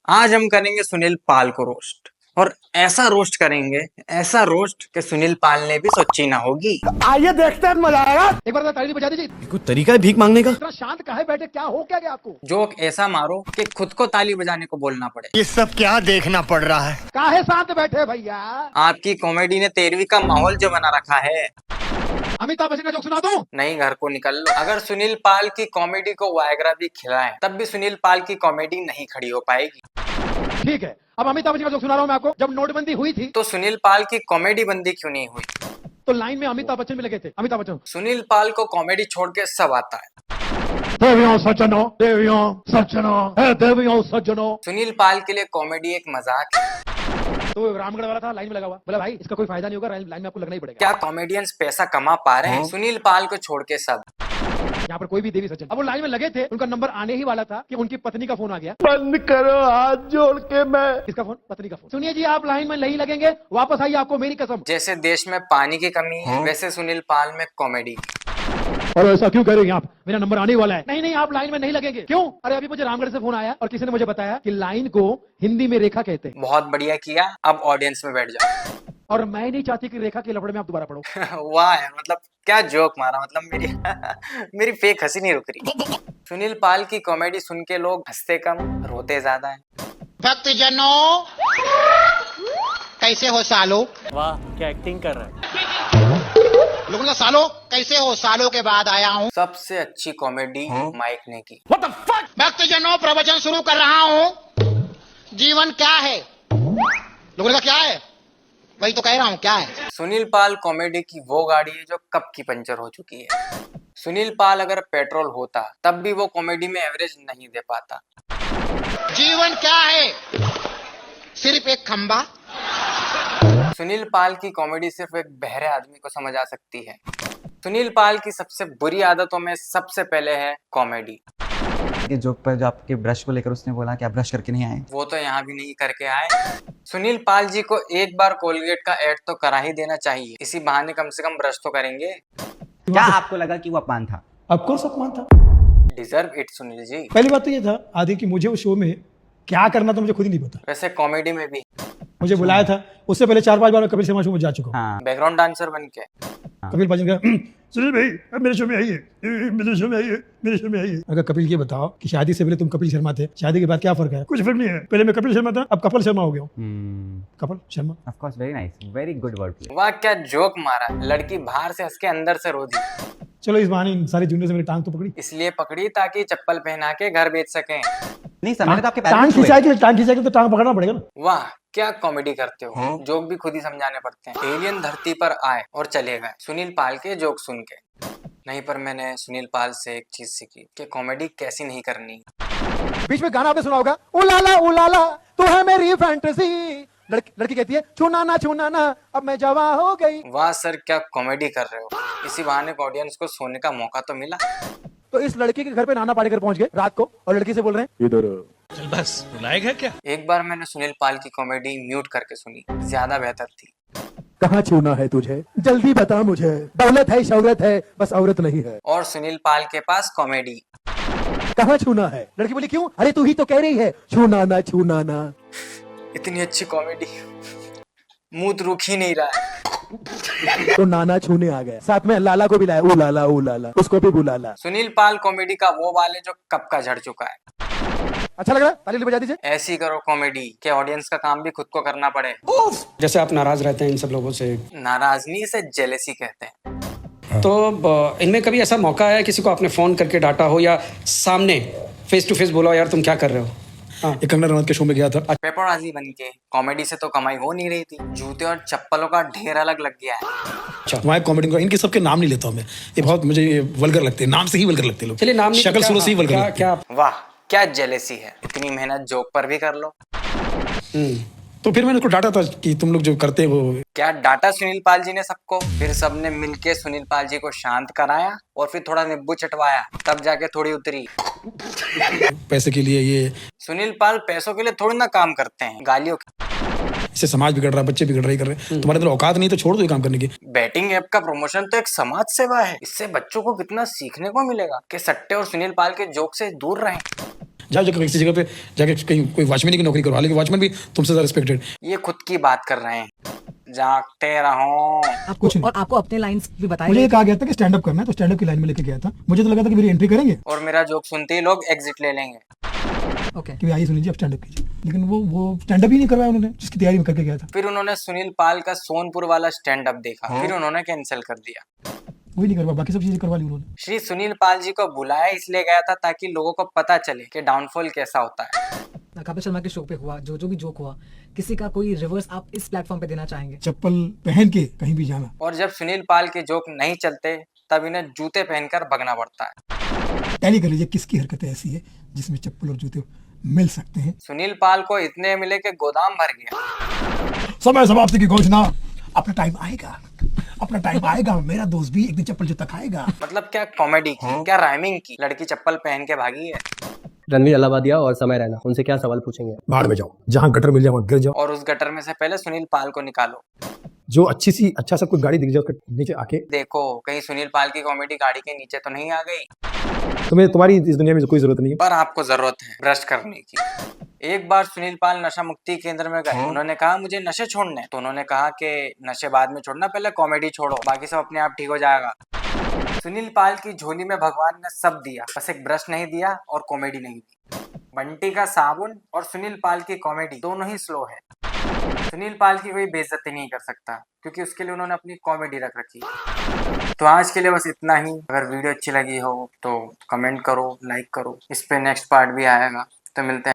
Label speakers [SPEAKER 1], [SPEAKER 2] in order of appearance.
[SPEAKER 1] आज हम करेंगे सुनील पाल को रोस्ट। और ऐसा रोस्ट करेंगे, ऐसा रोस्ट कि सुनील पाल ने भी सोची ना होगी।
[SPEAKER 2] आइए देखते हैं, मजा आएगा।
[SPEAKER 3] एक बार ताली बजा दीजिए।
[SPEAKER 2] कोई तरीका है भीख मांगने का?
[SPEAKER 3] इतना शांत काहे बैठे, क्या हो क्या गया आपको?
[SPEAKER 1] जोक ऐसा मारो कि खुद को ताली बजाने को बोलना पड़े।
[SPEAKER 2] ये सब क्या देखना पड़ रहा है?
[SPEAKER 3] काहे शांत बैठे भैया?
[SPEAKER 1] आपकी कॉमेडी ने 13वीं का माहौल जो बना रखा है।
[SPEAKER 3] अमिताभ बच्चन का जोक सुना दूं?
[SPEAKER 1] नहीं, घर को निकल लो। अगर सुनील पाल की कॉमेडी को वायग्रा भी खिलाएं, तब भी सुनील पाल की कॉमेडी नहीं खड़ी हो पाएगी।
[SPEAKER 3] ठीक है, अब अमिताभ बच्चन का जोक सुना रहा हूं मैं आपको। जब नोटबंदी हुई थी
[SPEAKER 1] तो सुनील पाल की कॉमेडी बंदी क्यों नहीं हुई?
[SPEAKER 3] तो लाइन में अमिताभ बच्चन भी लगे थे। अमिताभ बच्चन,
[SPEAKER 1] सुनील पाल को कॉमेडी छोड़ के सब आता है।
[SPEAKER 3] देवियों सज्जनों, देवियों सज्जनों, हे देवियों सज्जनों।
[SPEAKER 1] सुनील पाल के लिए कॉमेडी एक मजाक है।
[SPEAKER 3] तो रामगढ़ वाला था लाइन में लगा हुआ, बोला भाई इसका कोई फायदा नहीं होगा, लाइन में आपको लगना ही पड़ेगा।
[SPEAKER 1] क्या कॉमेडियंस पैसा कमा पा रहे हैं? सुनील पाल को छोड़ के सब।
[SPEAKER 3] यहाँ पर कोई भी देवी सज्जन, अब वो लाइन में लगे थे, उनका नंबर आने ही वाला था कि उनकी पत्नी का फोन आ गया।
[SPEAKER 2] बंद करो हाथ जोड़ के। मैं
[SPEAKER 3] किसका फोन? पत्नी का फोन। सुनिए जी, आप लाइन में नहीं लगेंगे, वापस आइए, आपको मेरी कसम।
[SPEAKER 1] जैसे देश में पानी की कमी है, वैसे सुनील पाल में कॉमेडी।
[SPEAKER 3] और ऐसा क्यों कह रहे हैं आप? मेरा नंबर आने ही वाला है। नहीं नहीं, आप लाइन में नहीं लगेंगे। क्यों? अरे अभी मुझे रामगढ़ से फोन आया और किसी ने मुझे बताया कि लाइन को हिंदी में रेखा कहते हैं।
[SPEAKER 1] बहुत बढ़िया किया, अब ऑडियंस में बैठ जाओ।
[SPEAKER 3] और मैं नहीं चाहती कि रेखा के लफड़े में आप दोबारा पढ़ो।
[SPEAKER 1] वाह यार, मतलब क्या जोक मारा। मतलब मेरी मेरी फेक हंसी नहीं रुक रही। सुनील पाल की कॉमेडी सुन के लोग हंसते कम, रोते ज्यादा है।
[SPEAKER 4] भक्तजनों, कैसे हो सालो?
[SPEAKER 5] वाह क्या एक्टिंग कर रहा है।
[SPEAKER 4] लोगों का सालो कैसे हो? सालों के बाद आया हूँ।
[SPEAKER 1] सबसे अच्छी कॉमेडी माइक ने की।
[SPEAKER 4] भक्तजनों, प्रवचन शुरू कर रहा हूँ। जीवन क्या है? लोगों का क्या है? वही तो कह रहा हूँ, क्या है?
[SPEAKER 1] सुनील पाल कॉमेडी की वो गाड़ी है जो कब की पंचर हो चुकी है। सुनील पाल अगर पेट्रोल होता तब भी वो कॉमेडी में एवरेज नहीं दे पाता।
[SPEAKER 4] जीवन क्या है? सिर्फ एक खंबा।
[SPEAKER 1] सुनील पाल की कॉमेडी सिर्फ एक बहरे आदमी को समझ आ सकती है। सुनील पाल की सबसे बुरी आदतों में सबसे पहले है कॉमेडी।
[SPEAKER 6] के जोक पर जो आपके ब्रश को लेकर उसने बोला कि आप ब्रश करके नहीं आए।
[SPEAKER 1] वो तो यहाँ भी नहीं करके आए। सुनील पाल जी को एक बार कोलगेट का ऐड तो करा ही देना चाहिए, इसी बहाने कम से कम ब्रश तो करेंगे।
[SPEAKER 6] क्या आपको लगा कि वो अपमान था?
[SPEAKER 2] ऑफकोर्स अपमान था।
[SPEAKER 1] Deserve it Sunil ji.
[SPEAKER 2] पहली बात तो ये था आदि कि मुझे उस शो में क्या करना था मुझे खुद ही नहीं पता।
[SPEAKER 1] वैसे कॉमेडी में भी
[SPEAKER 2] मुझे बुलाया था, उससे पहले 4-5 बार मैं कपिल शर्मा शो में जा चुका हूँ।
[SPEAKER 6] हाँ।
[SPEAKER 1] बैकग्राउंड डांसर बन के।
[SPEAKER 2] कपिल भाई का सुनील भाई अब मेरे शो में आइए, मेरे शो में आइए, मेरे शो में आइए। अगर कपिल ये बताओ कि शादी से पहले तुम कपिल शर्मा थे, शादी के बाद क्या फर्क है? कुछ फर्क नहीं है। पहले मैं कपिल शर्मा था, अब कपिल शर्मा हो गया हूँ। Kapil Sharma.
[SPEAKER 6] Of course, very nice, very good word play.
[SPEAKER 1] वाह क्या जोक मारा। लड़की बाहर से हंस के अंदर से रो दी।
[SPEAKER 2] चलो इस बहाने इन सारे जूनियर से मेरी टांग तो पकड़ी।
[SPEAKER 1] इसलिए पकड़ी ताकि चप्पल पहना के घर बेच सकें।
[SPEAKER 6] नहीं समझ तो आपके
[SPEAKER 2] टांग
[SPEAKER 6] पैर
[SPEAKER 2] खिंचाएगी तो टांग पकड़ना पड़ेगा ना।
[SPEAKER 1] वाह क्या कॉमेडी करते हो। जोक भी खुद ही समझाने पड़ते हैं। एलियन धरती पर आए और चले गए सुनील पाल के जोक सुन के। नहीं, पर मैंने सुनील पाल से एक चीज सीखी कि कॉमेडी कैसी नहीं करनी।
[SPEAKER 3] बीच में गाना आपने सुना होगा, ओ लाला तू है मेरी फैंटेसी। लड़की कहती है छूना ना अब मैं जवा हो गई।
[SPEAKER 1] वाह सर, क्या कॉमेडी कर रहे हो। इसी बहाने ऑडियंस को सोने का मौका तो मिला।
[SPEAKER 3] तो इस लड़के के घर पे नाना पाटेकर पहुंच गए रात को और लड़की से बोल रहे हैं,
[SPEAKER 5] चल बस रुलाएगा क्या।
[SPEAKER 1] एक बार मैंने सुनील पाल की कॉमेडी म्यूट करके सुनी, ज्यादा बेहतर थी।
[SPEAKER 3] कहाँ छूना है तुझे, जल्दी बता मुझे, दौलत है शौहरत है बस औरत नहीं है।
[SPEAKER 1] और सुनील पाल के पास कॉमेडी।
[SPEAKER 3] कहाँ छूना है? लड़की बोली क्यों? अरे तू ही तो कह रही है छूना ना।
[SPEAKER 1] इतनी अच्छी कॉमेडी, मुंह रुक ही नहीं रहा है।
[SPEAKER 3] तो नाना छूने आ गया, साथ में लाला को भी लाया, ओ लाला उसको भी बुला।
[SPEAKER 1] सुनील पाल कॉमेडी का वो वाले जो कब का झड़ चुका है।
[SPEAKER 3] अच्छा लग रहा है? ताली बजा दीजिए।
[SPEAKER 1] ऐसी करो कॉमेडी के ऑडियंस का काम भी खुद को करना पड़े।
[SPEAKER 7] जैसे आप नाराज रहते हैं इन सब लोगों से,
[SPEAKER 1] नाराजगी से जेलेसी कहते हैं।
[SPEAKER 7] तो इनमें कभी ऐसा मौका है किसी को आपने फोन करके डांटा हो या सामने फेस टू फेस बोला हो यार तुम क्या कर रहे हो?
[SPEAKER 2] एक कंगना रनौत के शो में गया था।
[SPEAKER 1] पेपरवाजी बन के कॉमेडी से तो कमाई हो नहीं रही थी, जूते और चप्पलों का ढेर अलग लग गया है।
[SPEAKER 2] अच्छा वहाँ कॉमेडी का इनके सबके नाम नहीं लेता हूँ मैं, ये बहुत मुझे वल्गर लगते हैं, नाम से ही वल्गर लगते हैं लोग।
[SPEAKER 7] चलिए नाम नहीं,
[SPEAKER 2] शक्ल सूरत से ही वल्गर लगते हैं।
[SPEAKER 1] वाह क्या जेलेसी है। इतनी मेहनत जोक पर भी कर लो।
[SPEAKER 2] तो फिर मैंने उसको डांटा था कि तुम लोग जो करते हो।
[SPEAKER 1] क्या डांटा सुनील पाल जी ने सबको? फिर सबने मिलके सुनील पाल जी को शांत कराया और फिर थोड़ा नींबू चटवाया, तब जाके थोड़ी उतरी।
[SPEAKER 2] पैसे के लिए ये
[SPEAKER 1] सुनील पाल पैसों के लिए थोड़ी ना काम करते हैं, गालियों के।
[SPEAKER 2] इससे समाज बिगड़ रहा है, बच्चे बिगड़ रहे कर रहे हैं। तुम्हारे अंदर औकात नहीं तो छोड़ दो ये काम करने की।
[SPEAKER 1] बैटिंग ऐप का प्रमोशन तो एक समाज सेवा है। इससे बच्चों को कितना सीखने को मिलेगा कि सट्टे और सुनील पाल के जोक से दूर रहें।
[SPEAKER 2] जाओ जाकर किसी जगह पे जाके कहीं कोई वॉचमैन की नौकरी करवा, लेकिन वॉचमैन भी तुमसे ज्यादा रिस्पेक्टेड।
[SPEAKER 1] ये खुद की बात कर रहे हैं, जागते रहो।
[SPEAKER 2] कुछ नहीं।
[SPEAKER 8] और आपको अपने लाइंस भी बताए
[SPEAKER 2] मुझे
[SPEAKER 8] गए
[SPEAKER 2] ये कहा गया था कि स्टैंड अप करना है, तो स्टैंड अप की लाइन में लेके गया था। मुझे तो लगा था कि मेरी एंट्री करेंगे
[SPEAKER 1] और मेरा जोक सुनते ही लोग एग्जिट ले लेंगे।
[SPEAKER 8] ओके
[SPEAKER 2] कि आइए सुन लीजिए, अब स्टैंड अप कीजिए, लेकिन वो स्टैंड अप ही नहीं करवाया उन्होंने, जिसकी तैयारी में करके गया था।
[SPEAKER 1] फिर उन्होंने सुनील पाल का सोनपुर वाला स्टैंड अप देखा, फिर उन्होंने कैंसिल कर दिया।
[SPEAKER 2] वही नहीं करवा, बाकी सब चीजें करवा ली उन्होंने।
[SPEAKER 1] श्री सुनील पाल जी को बुलाया इसलिए गया था ताकि लोगों को पता चले कि डाउनफॉल कैसा होता है।
[SPEAKER 8] कपिल शर्मा के शो पे हुआ जो भी जोक हुआ, किसी का कोई रिवर्स आप इस प्लेटफॉर्म पे देना चाहेंगे?
[SPEAKER 2] चप्पल पहन के कहीं भी जाना।
[SPEAKER 1] और जब सुनील पाल के जोक नहीं चलते तब इन्हें जूते पहनकर भगना पड़ता है।
[SPEAKER 2] टैली कर लीजिए किसकी हरकतें ऐसी है जिसमें चप्पल और जूते मिल सकते हैं।
[SPEAKER 1] सुनील पाल को इतने मिले कि गोदाम भर गया।
[SPEAKER 2] समय समाप्ति की घोषणा। अपना टाइम आएगा, अपना टाइम आएगा, मेरा दोस्त भी एक दिन चप्पल जूता खाएगा।
[SPEAKER 1] मतलब क्या कॉमेडी की, क्या राइमिंग की, लड़की चप्पल पहन के भागी है।
[SPEAKER 9] रणवीर अलाहाबादिया और समय रैना, उनसे क्या सवाल पूछेंगे?
[SPEAKER 2] बाहर में जाओ, जहाँ गटर मिल जाए वहाँ गिर जाओ।
[SPEAKER 1] और उस गटर में से पहले सुनील पाल को निकालो।
[SPEAKER 2] जो अच्छा सा कोई गाड़ी दिख जाए उसके नीचे आके।
[SPEAKER 1] देखो कहीं सुनील पाल की कॉमेडी गाड़ी के नीचे तो नहीं आ गई।
[SPEAKER 2] तुम्हारी इस दुनिया में कोई जरूरत नहीं है।
[SPEAKER 1] पर आपको जरूरत है ब्रश करने की। एक बार सुनील पाल नशा मुक्ति केंद्र में गए। उन्होंने कहा मुझे नशे छोड़ने हैं। तो उन्होंने कहा कि नशे बाद में छोड़ना, पहले कॉमेडी छोड़ो, बाकी सब अपने आप ठीक हो जाएगा। सुनील पाल की झोली में भगवान ने सब दिया, बस एक ब्रश नहीं दिया और कॉमेडी नहीं दी। बंटी का साबुन और सुनील पाल की कॉमेडी दोनों ही स्लो है। सुनील पाल की कोई बेइज्जती नहीं कर सकता क्योंकि उसके लिए उन्होंने अपनी कॉमेडी रख रखी है। तो आज के लिए बस इतना ही। अगर वीडियो अच्छी लगी हो तो कमेंट करो, लाइक करो। इस पे नेक्स्ट पार्ट भी आएगा, तो मिलते हैं।